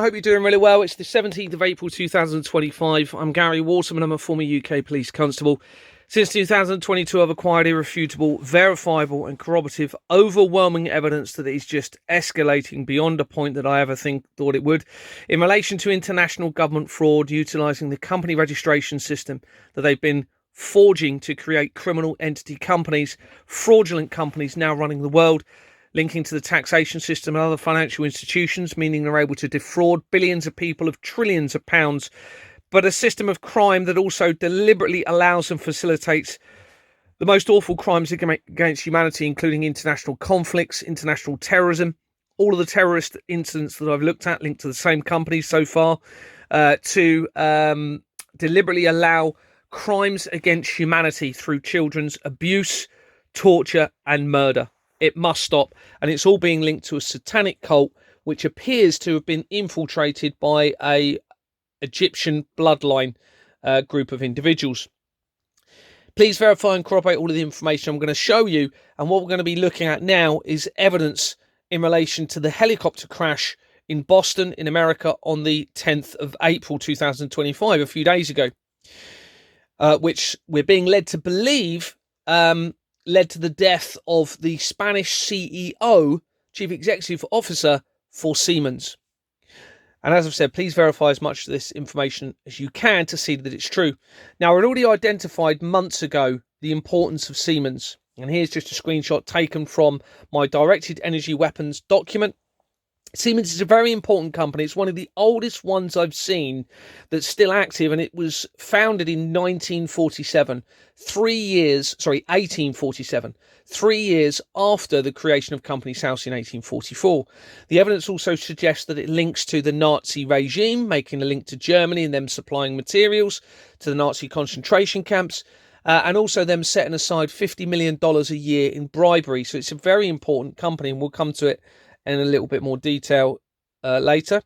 I hope you're doing really well. It's the 17th of April 2025. I'm Gary Waterman. I'm a former UK police constable. Since 2022, I've acquired irrefutable, verifiable and corroborative, overwhelming evidence that it's just escalating beyond a point that I ever thought it would in relation to international government fraud utilising the company registration system that they've been forging to create criminal entity companies, fraudulent companies now running the world, linking to the taxation system and other financial institutions, meaning they're able to defraud billions of people of trillions of pounds, but a system of crime that also deliberately allows and facilitates the most awful crimes against humanity, including international conflicts, international terrorism, all of the terrorist incidents that I've looked at linked to the same companies so far, to deliberately allow crimes against humanity through children's abuse, torture and murder. It must stop, and it's all being linked to a satanic cult which appears to have been infiltrated by a Egyptian bloodline group of individuals. Please verify and corroborate all of the information I'm going to show you, and what we're going to be looking at now is evidence in relation to the helicopter crash in Boston in America on the 10th of April 2025, a few days ago, which we're being led to believe led to the death of the Spanish CEO, Chief Executive Officer for Siemens. And as I've said, please verify as much of this information as you can to see that it's true. Now, I'd already identified months ago the importance of Siemens. And here's just a screenshot taken from my directed energy weapons document. Siemens is a very important company. It's one of the oldest ones I've seen that's still active, and it was founded in 1847, 3 years after the creation of Companies House in 1844. The evidence also suggests that it links to the Nazi regime, making a link to Germany and them supplying materials to the Nazi concentration camps, and also them setting aside $50 million a year in bribery. So it's a very important company, and we'll come to it in a little bit more detail later.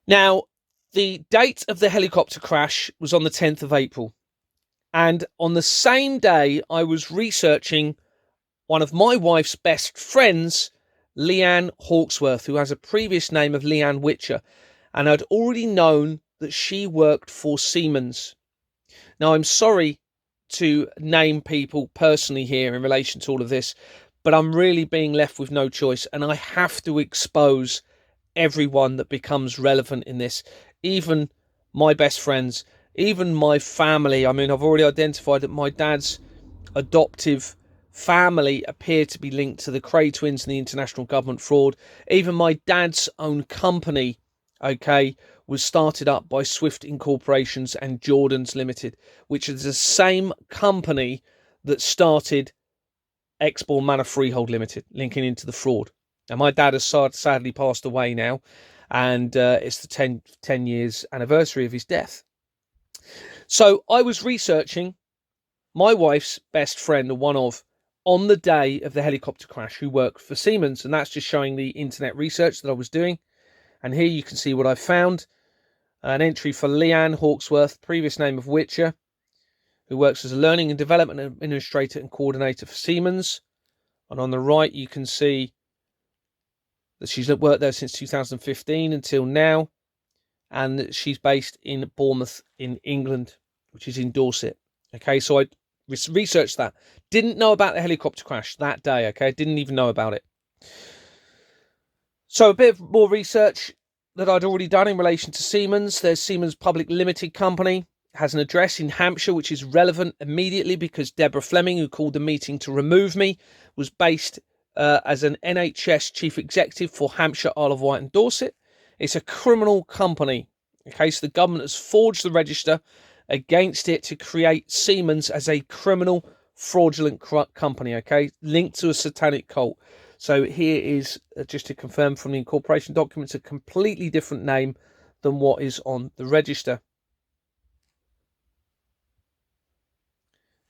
Now, the date of the helicopter crash was on the 10th of April. And on the same day, I was researching one of my wife's best friends, Leanne Hawksworth, who has a previous name of Leanne Witcher. And I'd already known that she worked for Siemens. Now, I'm sorry to name people personally here in relation to all of this, but I'm really being left with no choice, and I have to expose everyone that becomes relevant in this, even my best friends, even my family. I mean, I've already identified that my dad's adoptive family appear to be linked to the Cray twins and the international government fraud. Even my dad's own company, was started up by Swift Incorporations and Jordan's Limited, which is the same company that started Exborn Manor Freehold Limited, linking into the fraud. And my dad has sadly passed away now, and it's the 10 years anniversary of his death. So I was researching my wife's best friend, on the day of the helicopter crash, who worked for Siemens, and that's just showing the internet research that I was doing. And here you can see what I found. An entry for Leanne Hawksworth, previous name of Witcher, who works as a learning and development administrator and coordinator for Siemens. And on the right, you can see that she's worked there since 2015 until now. And that she's based in Bournemouth in England, which is in Dorset. Okay, so I researched that. Didn't know about the helicopter crash that day, okay? Didn't even know about it. So a bit more research that I'd already done in relation to Siemens. There's Siemens Public Limited Company. Has an address in Hampshire, which is relevant immediately because Deborah Fleming, who called the meeting to remove me, was based as an NHS chief executive for Hampshire, Isle of Wight and Dorset. It's a criminal company. Okay, so the government has forged the register against it to create Siemens as a criminal, fraudulent company, okay, linked to a satanic cult. So here is, just to confirm from the incorporation documents, a completely different name than what is on the register.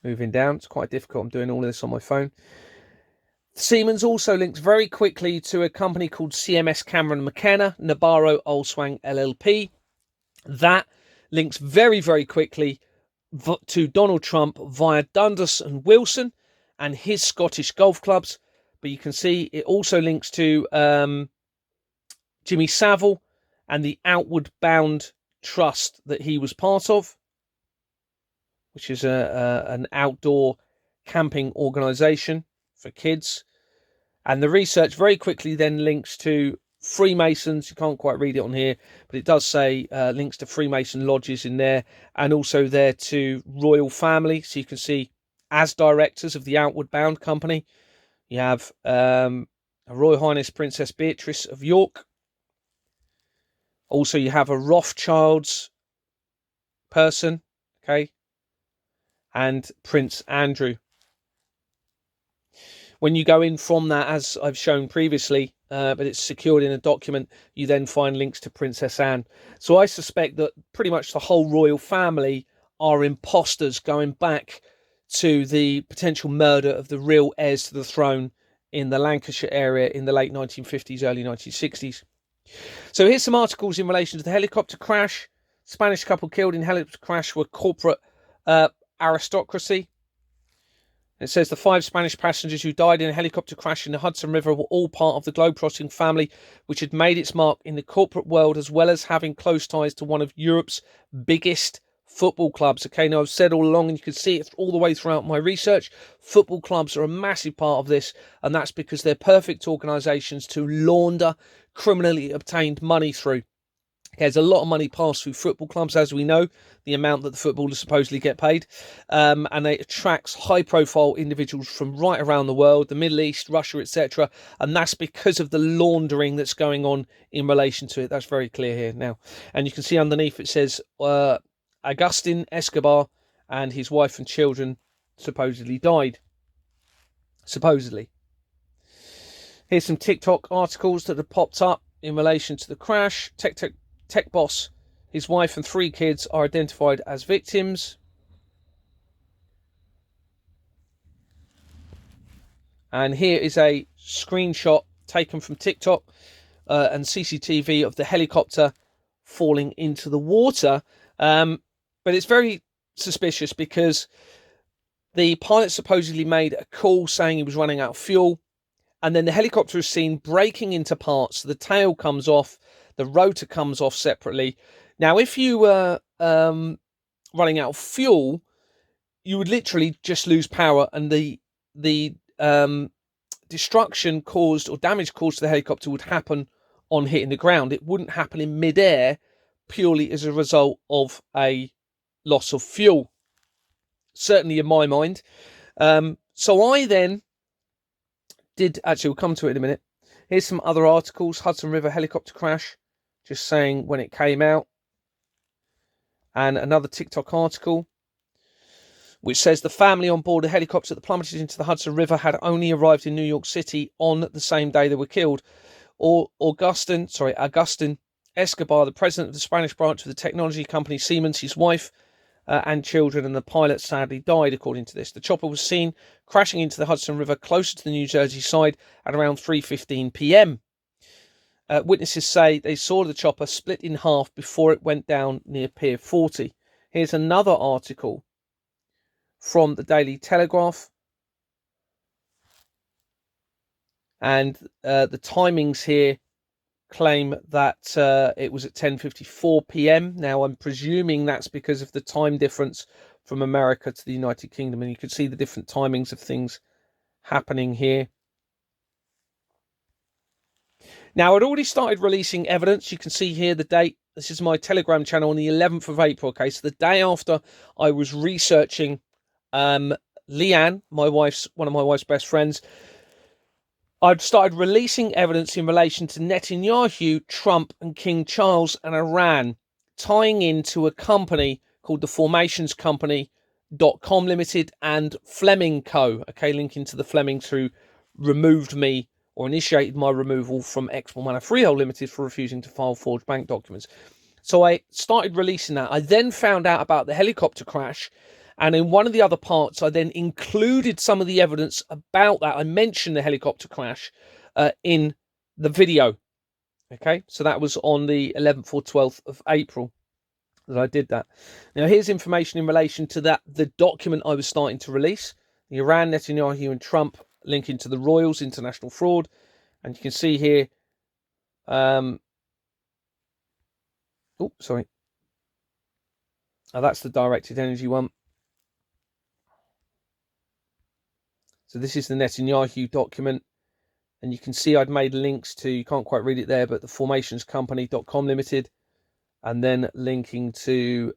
Moving down, it's quite difficult. I'm doing all of this on my phone. Siemens also links very quickly to a company called CMS Cameron McKenna, Nabarro Olswang LLP. That links very, very quickly to Donald Trump via Dundas and Wilson and his Scottish golf clubs. But you can see it also links to Jimmy Savile and the Outward Bound Trust that he was part of, which is an outdoor camping organisation for kids. And the research very quickly then links to Freemasons. You can't quite read it on here, but it does say links to Freemason lodges in there, and also there to royal family. So you can see, as directors of the Outward Bound Company, you have Her Royal Highness Princess Beatrice of York. Also, you have a Rothschilds person, okay, and Prince Andrew. When you go in from that, as I've shown previously, but it's secured in a document, you then find links to Princess Anne. So I suspect that pretty much the whole royal family are imposters going back to the potential murder of the real heirs to the throne in the Lancashire area in the late 1950s, early 1960s. So here's some articles in relation to the helicopter crash. Spanish couple killed in helicopter crash were corporate aristocracy. It says the 5 Spanish passengers who died in a helicopter crash in the Hudson River were all part of the globetrotting family, which had made its mark in the corporate world, as well as having close ties to one of Europe's biggest football clubs. Okay, now I've said all along, and you can see it all the way throughout my research, football clubs are a massive part of this, and that's because they're perfect organisations to launder criminally obtained money through. Okay, there's a lot of money passed through football clubs, as we know, the amount that the footballers supposedly get paid, and it attracts high-profile individuals from right around the world, the Middle East, Russia, etc., and that's because of the laundering that's going on in relation to it. That's very clear here now. And you can see underneath it says Agustin Escobar and his wife and children supposedly died. Supposedly. Here's some TikTok articles that have popped up in relation to the crash. Tech boss, his wife and 3 kids are identified as victims. And here is a screenshot taken from TikTok and CCTV of the helicopter falling into the water. But it's very suspicious because the pilot supposedly made a call saying he was running out of fuel. And then the helicopter is seen breaking into parts. The tail comes off. The rotor comes off separately. Now, if you were running out of fuel, you would literally just lose power, and the destruction caused or damage caused to the helicopter would happen on hitting the ground. It wouldn't happen in midair purely as a result of a loss of fuel. Certainly in my mind. So I then we'll come to it in a minute. Here's some other articles. Hudson River helicopter crash, just saying when it came out. And another TikTok article, which says the family on board a helicopter that plummeted into the Hudson River had only arrived in New York City on the same day they were killed. Agustin Escobar, the president of the Spanish branch of the technology company Siemens, his wife and children, and the pilot sadly died, according to this. The chopper was seen crashing into the Hudson River closer to the New Jersey side at around 3:15 p.m. Witnesses say they saw the chopper split in half before it went down near Pier 40. Here's another article from the Daily Telegraph. And the timings here claim that it was at 10:54 p.m. Now, I'm presuming that's because of the time difference from America to the United Kingdom. And you can see the different timings of things happening here. Now, I'd already started releasing evidence. You can see here the date. This is my Telegram channel on the 11th of April. Okay, so the day after I was researching Leanne, one of my wife's best friends, I'd started releasing evidence in relation to Netanyahu, Trump, and King Charles and Iran, tying into a company called the Formations Company.com Limited and Fleming Co. Okay, linking to the Flemings who removed me or initiated my removal from Exmoor Manor Freehold Limited for refusing to file forged bank documents. So I started releasing that. I then found out about the helicopter crash, and in one of the other parts, I then included some of the evidence about that. I mentioned the helicopter crash in the video. Okay, so that was on the 11th or 12th of April that I did that. Now, here's information in relation to the document I was starting to release. The Iran, Netanyahu, and Trump linking to the Royals, international fraud. And you can see here Oh, sorry. Oh, that's the directed energy one. So this is the Netanyahu document. And you can see I'd made links to, you can't quite read it there, but the formationscompany.com limited, and then linking to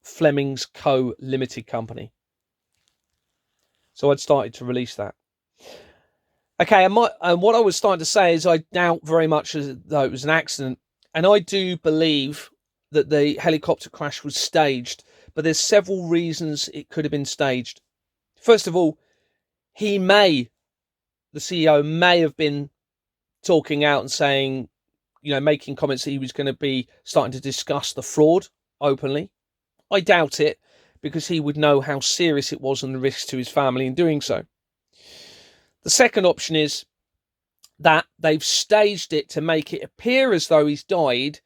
Fleming's Co. Limited Company. So I'd started to release that. Okay, and what I was starting to say is I doubt very much as though it was an accident. And I do believe that the helicopter crash was staged, but there's several reasons it could have been staged. First of all, the CEO may have been talking out and saying, making comments that he was going to be starting to discuss the fraud openly. I doubt it, because he would know how serious it was and the risks to his family in doing so. The second option is that they've staged it to make it appear as though he's died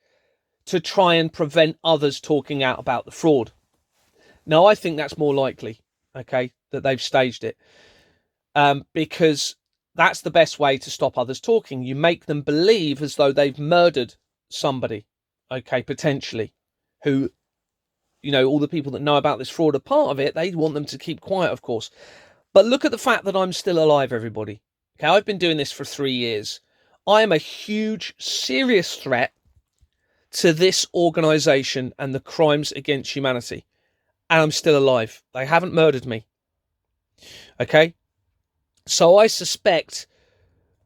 to try and prevent others talking out about the fraud. Now, I think that's more likely, okay, that they've staged it, because that's the best way to stop others talking. You make them believe as though they've murdered somebody, okay, potentially, who, all the people that know about this fraud are part of it. They want them to keep quiet, of course. But look at the fact that I'm still alive, everybody. Okay, I've been doing this for 3 years. I am a huge, serious threat to this organisation and the crimes against humanity. And I'm still alive. They haven't murdered me. Okay? So I suspect,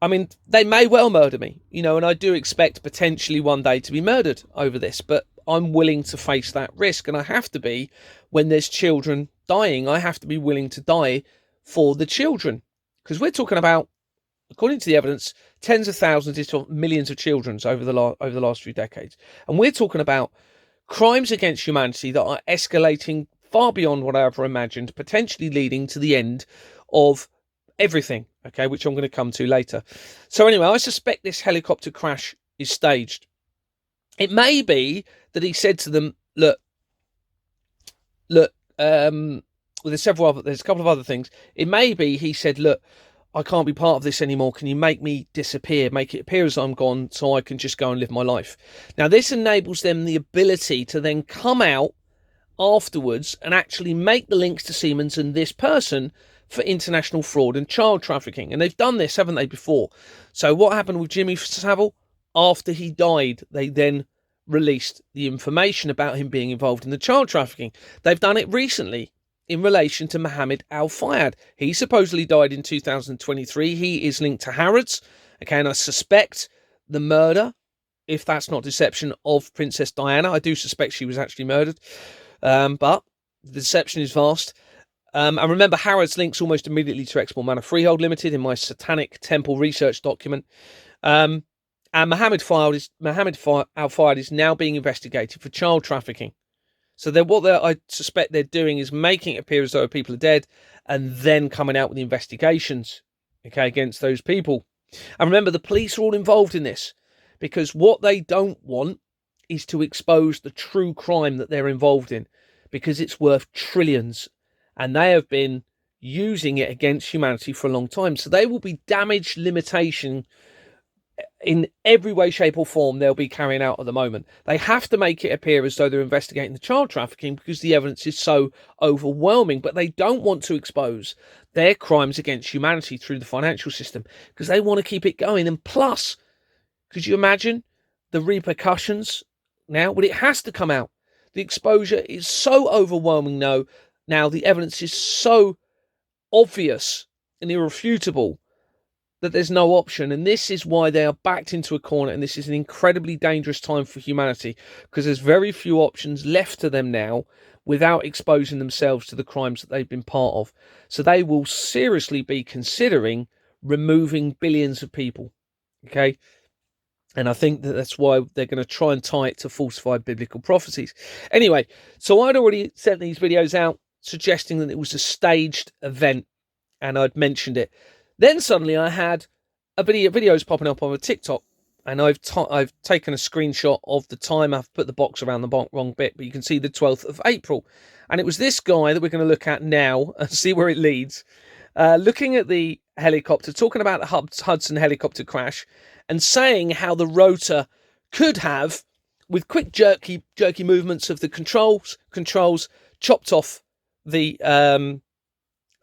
they may well murder me, and I do expect potentially one day to be murdered over this, but I'm willing to face that risk. And I have to be, when there's children dying, I have to be willing to die for the children. Because we're talking about, according to the evidence, tens of thousands, if not millions of children over the last few decades. And we're talking about crimes against humanity that are escalating far beyond what I ever imagined, potentially leading to the end of everything, okay, which I'm going to come to later. So anyway, I suspect this helicopter crash is staged. It may be that he said to them, look, well, there's a couple of other things. It may be he said, look, I can't be part of this anymore. Can you make me disappear? Make it appear as I'm gone so I can just go and live my life. Now, this enables them the ability to then come out afterwards and actually make the links to Siemens and this person for international fraud and child trafficking. And they've done this, haven't they, before? So what happened with Jimmy Savile? After he died, they then released the information about him being involved in the child trafficking. They've done it recently in relation to Mohammed Al-Fayed. He supposedly died in 2023. He is linked to Harrods. Okay, and I suspect the murder, if that's not deception, of Princess Diana. I do suspect she was actually murdered. But the deception is vast. And remember, Harrods links almost immediately to Export Manor Freehold Limited in my Satanic Temple research document. And Mohammed Al-Fayed is now being investigated for child trafficking. So I suspect they're doing is making it appear as though people are dead and then coming out with the investigations, okay, against those people. And remember, the police are all involved in this, because what they don't want is to expose the true crime that they're involved in, because it's worth trillions. And they have been using it against humanity for a long time. So they will be damage limitation in every way, shape or form they'll be carrying out at the moment. They have to make it appear as though they're investigating the child trafficking because the evidence is so overwhelming, but they don't want to expose their crimes against humanity through the financial system because they want to keep it going. And plus, could you imagine the repercussions now? Well, it has to come out. The exposure is so overwhelming now the evidence is so obvious and irrefutable that there's no option. And this is why they are backed into a corner, and this is an incredibly dangerous time for humanity because there's very few options left to them now without exposing themselves to the crimes that they've been part of. So they will seriously be considering removing billions of people, okay? And I think that's why they're going to try and tie it to falsified biblical prophecies. Anyway, so I'd already sent these videos out suggesting that it was a staged event, and I'd mentioned it. Then suddenly I had videos popping up on a TikTok, and I've taken a screenshot of the time. I've put the box around the wrong bit, but you can see the 12th of April. And it was this guy that we're going to look at now and see where it leads. Looking at the helicopter, talking about the Hudson helicopter crash, and saying how the rotor could have with quick jerky movements of the controls chopped off the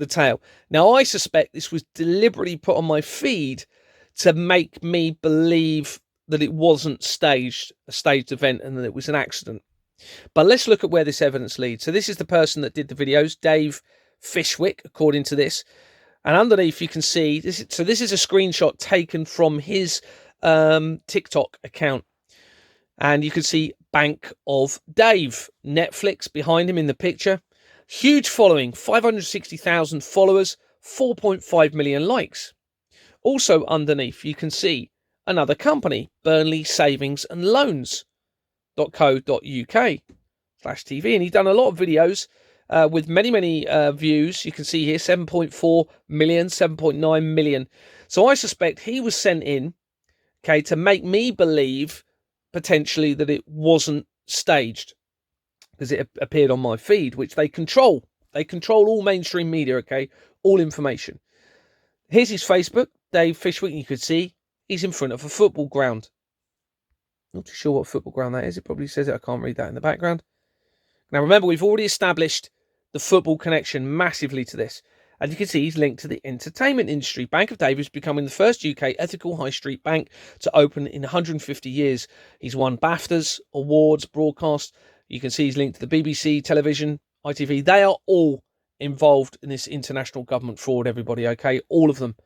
tail. Now, I suspect this was deliberately put on my feed to make me believe that it wasn't a staged event, and that it was an accident. But let's look at where this evidence leads. So this is the person that did the videos, Dave Fishwick, according to this. And underneath you can see, this is a screenshot taken from his TikTok account. And you can see Bank of Dave, Netflix behind him in the picture. Huge following, 560,000 followers, 4.5 million likes. Also underneath you can see another company, Burnley Savings and Loans.co.uk/TV. And he's done a lot of videos with many views. You can see here 7.4 million, 7.9 million. So I suspect he was sent in, okay, to make me believe potentially that it wasn't staged, because it appeared on my feed, which they control. They control all mainstream media, okay, all information. Here's his Facebook, Dave Fishwick. You could see he's in front of a football ground. Not too sure what football ground that is. It probably says it. I can't read that in the background. Now, remember, we've already established the football connection massively to this. And you can see he's linked to the entertainment industry. Bank of Dave is becoming the first UK ethical high street bank to open in 150 years. He's won BAFTAs, awards, broadcast. You can see he's linked to the BBC, television, ITV. They are all involved in this international government fraud, everybody, okay? All of them.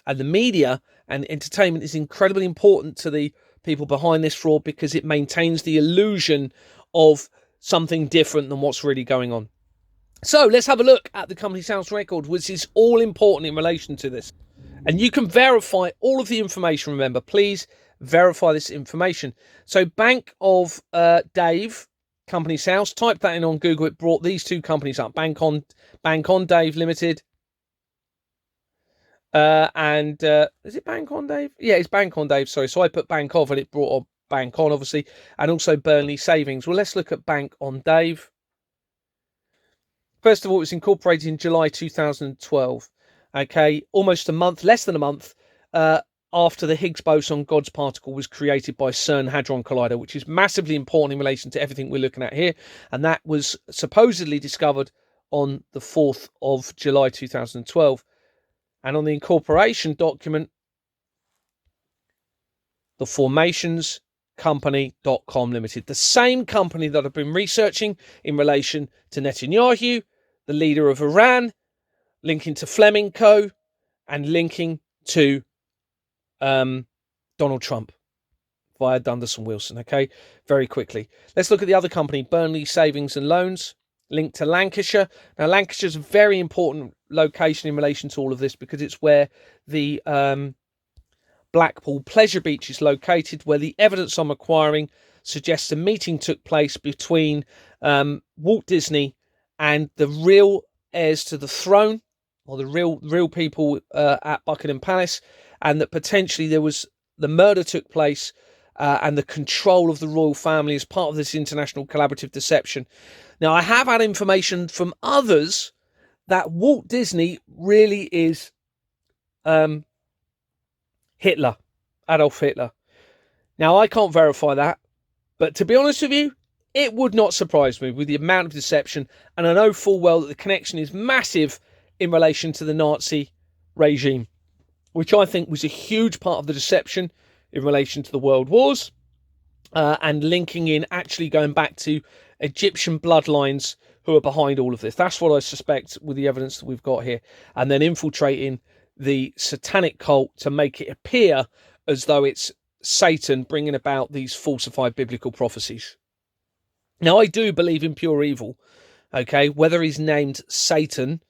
And the media and entertainment is incredibly important to the people behind this fraud, because it maintains the illusion of something different than what's really going on. So let's have a look at the company's house record, which is all important in relation to this. And you can verify all of the information. Remember, please verify this information. So Bank of Dave, company's house, type that in on Google. It brought these two companies up, Bank on Dave Limited. Is it Bank on Dave? Yeah, it's Bank on Dave. Sorry. So I put Bank of, and it brought up Bank on, obviously, and also Burnley Savings. Well, let's look at Bank on Dave. First of all, it was incorporated in July 2012. Okay, almost a month, less than a month after the Higgs boson God's particle was created by CERN Hadron Collider, which is massively important in relation to everything we're looking at here. And that was supposedly discovered on the 4th of July 2012. And on the incorporation document, the formationscompany.com Limited, the same company that I've been researching in relation to Netanyahu, the leader of Iran, linking to Fleming Co, and linking to Donald Trump via Dundas and Wilson. Okay, very quickly. Let's look at the other company, Burnley Savings and Loans, linked to Lancashire. Now, Lancashire is a very important location in relation to all of this, because it's where the Blackpool Pleasure Beach is located, where the evidence I'm acquiring suggests a meeting took place between Walt Disney and the real heirs to the throne, or the real people at Buckingham Palace, and that potentially the murder took place and the control of the royal family as part of this international collaborative deception. Now, I have had information from others that Walt Disney really is Hitler, Adolf Hitler. Now, I can't verify that, but to be honest with you, it would not surprise me with the amount of deception, and I know full well that the connection is massive in relation to the Nazi regime, which I think was a huge part of the deception in relation to the world wars, and linking in, actually going back to Egyptian bloodlines who are behind all of this. That's what I suspect with the evidence that we've got here, and then infiltrating the satanic cult to make it appear as though it's Satan bringing about these falsified biblical prophecies. Now, I do believe in pure evil, okay? Whether he's named Satan,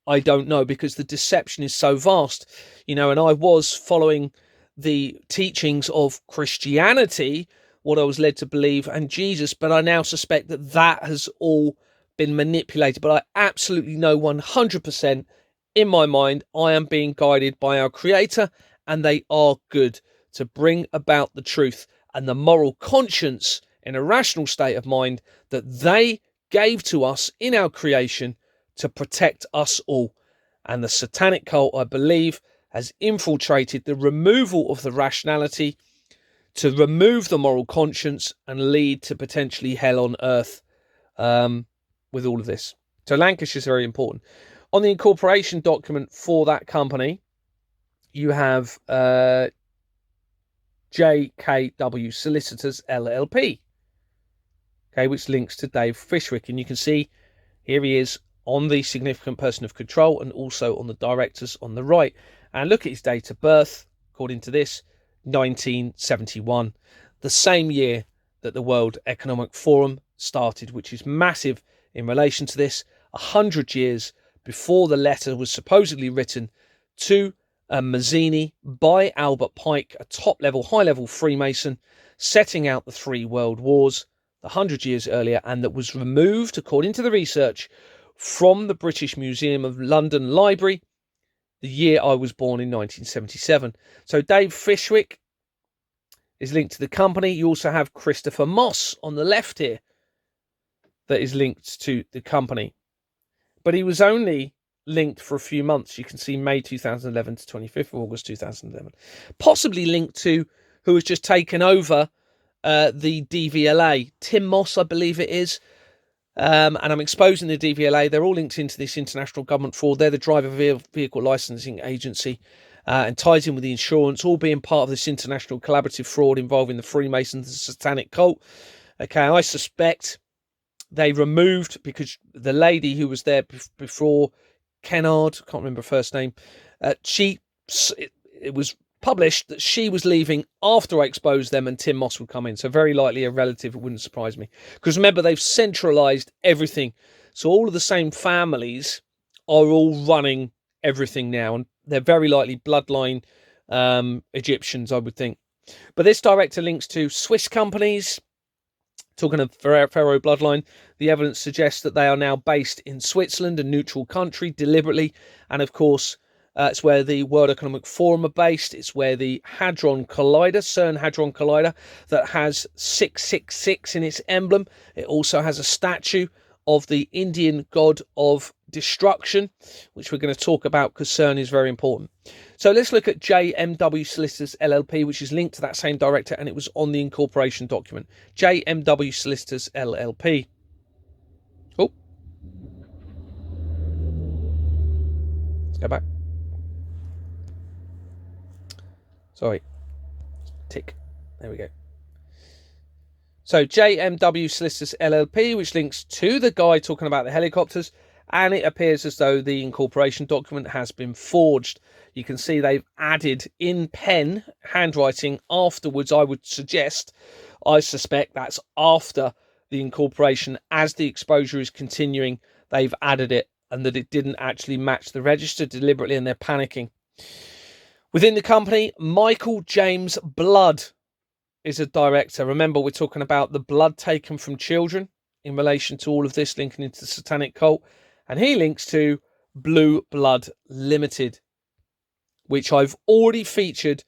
I don't know, because the deception is so vast, and I was following the teachings of Christianity, what I was led to believe, and Jesus, but I now suspect that has all been manipulated. But I absolutely know 100% in my mind, I am being guided by our Creator, and they are good to bring about the truth and the moral conscience in a rational state of mind that they gave to us in our creation to protect us all. And the satanic cult, I believe, has infiltrated the removal of the rationality to remove the moral conscience and lead to potentially hell on earth with all of this. So Lancashire is very important. On the incorporation document for that company, you have JKW Solicitors LLP, okay, which links to Dave Fishwick. And you can see here he is on the significant person of control and also on the directors on the right. And look at his date of birth, according to this, 1971, the same year that the World Economic Forum started, which is massive in relation to this. 100 years before the letter was supposedly written to Mazzini by Albert Pike, a top-level, high-level Freemason, setting out the 3 world wars 100 years earlier, and that was removed, according to the research, from the British Museum of London Library the year I was born in 1977. So Dave Fishwick is linked to the company. You also have Christopher Moss on the left here that is linked to the company. But he was only linked for a few months. You can see May 2011 to 25th of August 2011. Possibly linked to who has just taken over the DVLA. Tim Moss, I believe it is. And I'm exposing the DVLA. They're all linked into this international government fraud. They're the driver vehicle licensing agency and ties in with the insurance, all being part of this international collaborative fraud involving the Freemasons, the satanic cult. Okay, I suspect they removed, because the lady who was there before, Kennard, can't remember her first name, it was published that she was leaving after I exposed them and Tim Moss would come in. So very likely a relative. It wouldn't surprise me. Because remember, they've centralised everything. So all of the same families are all running everything now. And they're very likely bloodline Egyptians, I would think. But this director links to Swiss companies. Talking of Pharaoh bloodline, the evidence suggests that they are now based in Switzerland, a neutral country, deliberately. And of course, it's where the World Economic Forum are based. It's where the Hadron Collider, CERN Hadron Collider, that has 666 in its emblem. It also has a statue of the Indian god of destruction, which we're going to talk about because CERN is very important. So let's look at JMW Solicitors LLP, which is linked to that same director, and it was on the incorporation document. JMW Solicitors LLP. Oh. Let's go back. Sorry. Tick. There we go. So JMW Solicitors LLP, which links to the guy talking about the helicopters, and it appears as though the incorporation document has been forged. You can see they've added in pen handwriting afterwards. I suspect that's after the incorporation, as the exposure is continuing, they've added it, and that it didn't actually match the register deliberately, and they're panicking. Within the company, Michael James Blood is a director. Remember, we're talking about the blood taken from children in relation to all of this, linking into the satanic cult. And he links to Blue Blood Limited, which I've already featured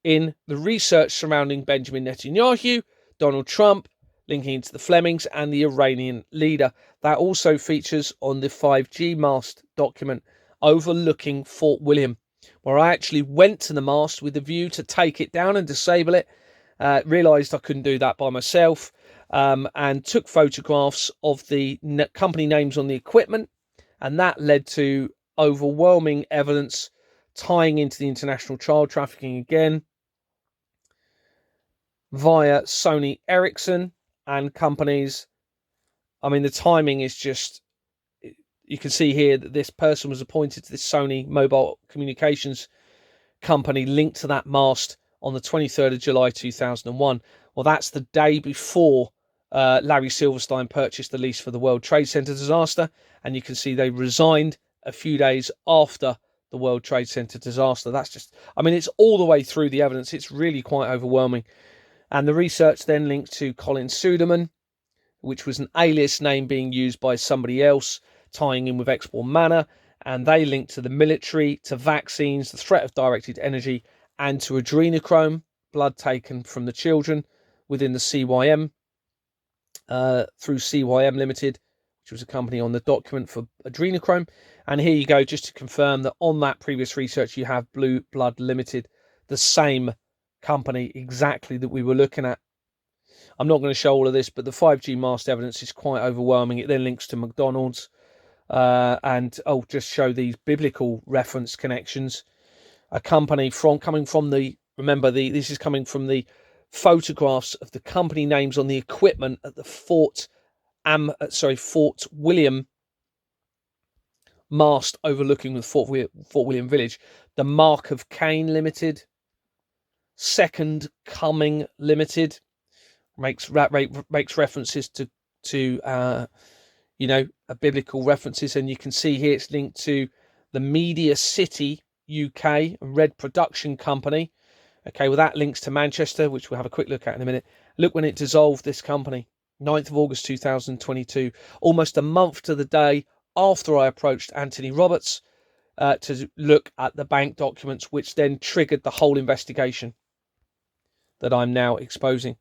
in the research surrounding Benjamin Netanyahu, Donald Trump, linking into the Flemings and the Iranian leader. That also features on the 5G mast document overlooking Fort William, where I actually went to the mast with a view to take it down and disable it. Realised I couldn't do that by myself, and took photographs of the company names on the equipment, and that led to overwhelming evidence tying into the international child trafficking again via Sony Ericsson and companies. I mean, the timing is just, you can see here that this person was appointed to this Sony mobile communications company linked to that mast on the 23rd of July 2001. Well, that's the day before Larry Silverstein purchased the lease for the World Trade Center disaster, and you can see they resigned a few days after the World Trade Center disaster. That's just, I mean, it's all the way through the evidence. It's really quite overwhelming. And the research then linked to Colin Suderman, which was an alias name being used by somebody else, tying in with Export Manor, and they linked to the military, to vaccines, the threat of directed energy, and to adrenochrome, blood taken from the children within the CYM, through CYM Limited, which was a company on the document for adrenochrome. And here you go, just to confirm that on that previous research, you have Blue Blood Limited, the same company exactly that we were looking at. I'm not going to show all of this, but the 5G mast evidence is quite overwhelming. It then links to McDonald's, and I'll just show these biblical reference connections. A company coming from the, remember, this is coming from the photographs of the company names on the equipment at the Fort William mast overlooking the Fort William Village. The Mark of Cain Limited, Second Coming Limited, makes references to biblical references, and you can see here it's linked to the Media City UK and Red Production Company. Okay, well, that links to Manchester, which we'll have a quick look at in a minute. Look when it dissolved, this company, 9th of August 2022, almost a month to the day after I approached Anthony Roberts to look at the bank documents, which then triggered the whole investigation that I'm now exposing.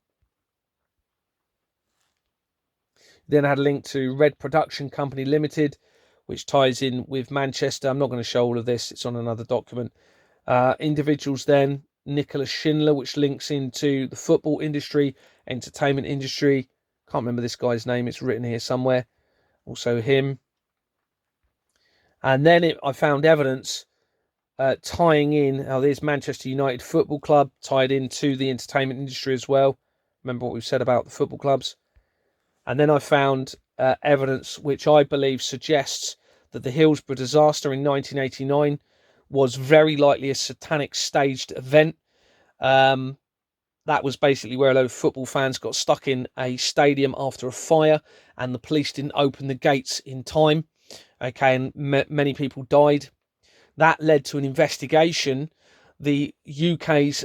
Then I had a link to Red Production Company Limited, which ties in with Manchester. I'm not going to show all of this. It's on another document. Individuals then, Nicholas Schindler, which links into the football industry, entertainment industry. Can't remember this guy's name. It's written here somewhere. Also him. And then I found evidence tying in. There's Manchester United Football Club tied into the entertainment industry as well. Remember what we've said about the football clubs. And then I found evidence which I believe suggests that the Hillsborough disaster in 1989 was very likely a satanic staged event. That was basically where a load of football fans got stuck in a stadium after a fire, and the police didn't open the gates in time. Okay, and many people died. That led to an investigation, the UK's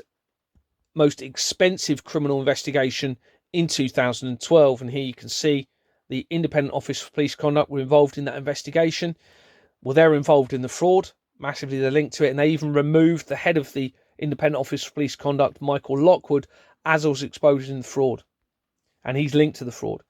most expensive criminal investigation in 2012. And here you can see the Independent Office for Police Conduct were involved in that investigation. Well, they're involved in the fraud. Massively, they're linked to it. And they even removed the head of the Independent Office for Police Conduct, Michael Lockwood, as I was exposing the fraud. And he's linked to the fraud.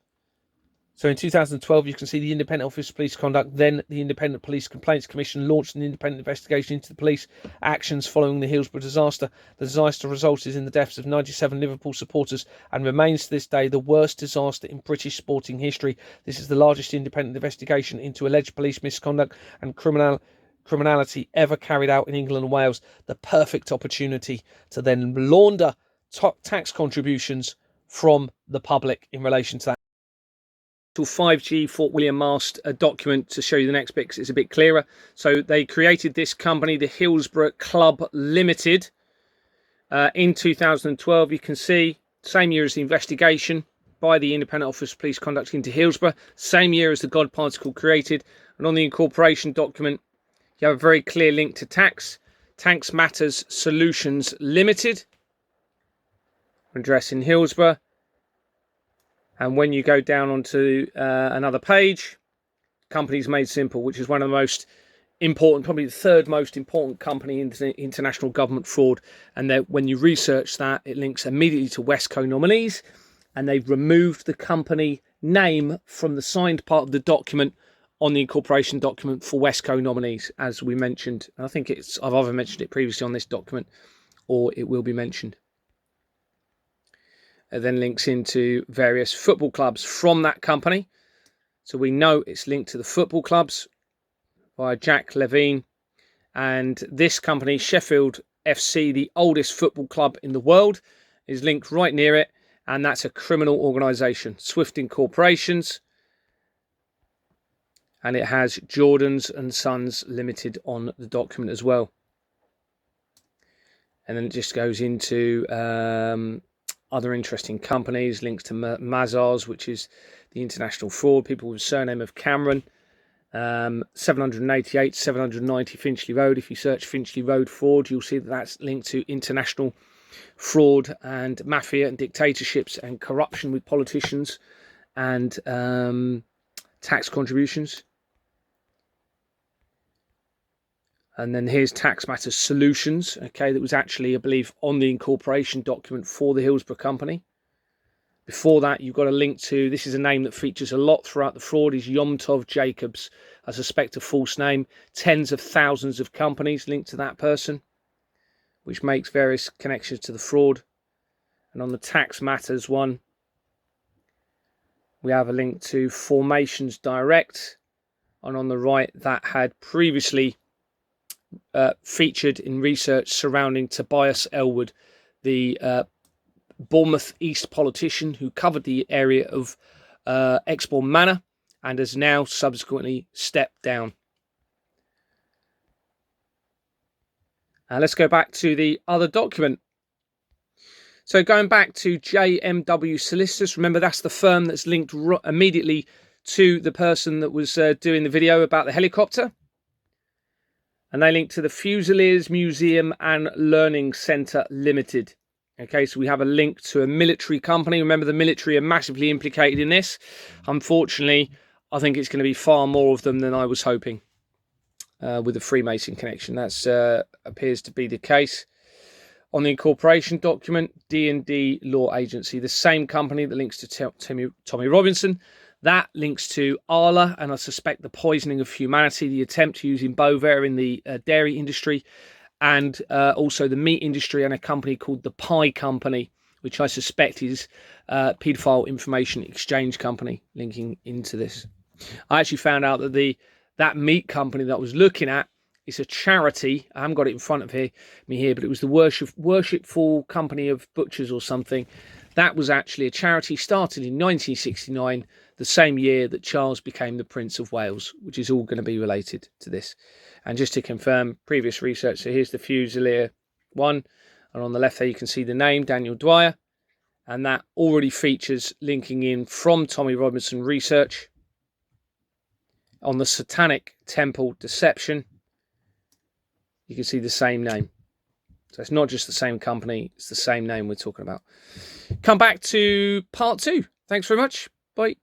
So in 2012, you can see the Independent Office of Police Conduct, then the Independent Police Complaints Commission launched an independent investigation into the police actions following the Hillsborough disaster. The disaster resulted in the deaths of 97 Liverpool supporters and remains to this day the worst disaster in British sporting history. This is the largest independent investigation into alleged police misconduct and criminality ever carried out in England and Wales. The perfect opportunity to then launder tax contributions from the public in relation to that. 5G Fort William mast document to show you the next bit because it's a bit clearer. So they created this company, the Hillsborough Club Limited, in 2012. You can see same year as the investigation by the Independent Office of Police Conduct into Hillsborough, same year as the God Particle created. And on the incorporation document, you have a very clear link to Tax Matters Solutions Limited, address in Hillsborough. And when you go down onto another page, Companies Made Simple, which is one of the most important, probably the third most important company in international government fraud. And when you research that, it links immediately to Westco nominees. And they've removed the company name from the signed part of the document on the incorporation document for Westco nominees, as we mentioned. And I think I've either mentioned it previously on this document or it will be mentioned. It then links into various football clubs from that company. So we know it's linked to the football clubs via Jack Levine. And this company, Sheffield FC, the oldest football club in the world, is linked right near it. And that's a criminal organisation, Swift Incorporations. And it has Jordans and Sons Limited on the document as well. And then it just goes into other interesting companies, links to Mazars, which is the international fraud, people with the surname of Cameron, 788, 790 Finchley Road. If you search Finchley Road fraud, you'll see that that's linked to international fraud and mafia and dictatorships and corruption with politicians and tax contributions. And then here's Tax Matters Solutions, okay, that was actually, I believe, on the incorporation document for the Hillsborough company. Before that, you've got a link to, this is a name that features a lot throughout the fraud, is Yom Tov Jacobs. I suspect a false name. Tens of thousands of companies linked to that person. which makes various connections to the fraud. And on the tax matters one, we have a link to Formations Direct. And on the right, that had previously featured in research surrounding Tobias Elwood, the Bournemouth East politician who covered the area of Exbourne Manor and has now subsequently stepped down. Let's go back to the other document. So going back to JMW Solicitors, remember that's the firm that's linked immediately to the person that was doing the video about the helicopter. And they link to the Fusiliers Museum and Learning Centre Limited. Okay, so we have a link to a military company. Remember, the military are massively implicated in this. Unfortunately, I think it's going to be far more of them than I was hoping with the Freemason connection. That appears to be the case. On the incorporation document, D&D Law Agency, the same company that links to Tommy Robinson. That links to Arla, and I suspect the poisoning of humanity, the attempt to using Bovaer in the dairy industry, and also the meat industry, and a company called the Pie Company, which I suspect is paedophile information exchange company linking into this. I actually found out that that meat company that I was looking at is a charity. I haven't got it in front of me here, but it was the Worshipful Company of Butchers or something. That was actually a charity started in 1969, the same year that Charles became the Prince of Wales, which is all going to be related to this. And just to confirm previous research, so here's the Fusilier one, and on the left there you can see the name, Daniel Dwyer, and that already features linking in from Tommy Robinson research on the Satanic Temple Deception. You can see the same name. So it's not just the same company, it's the same name we're talking about. Come back to part 2. Thanks very much. Bye.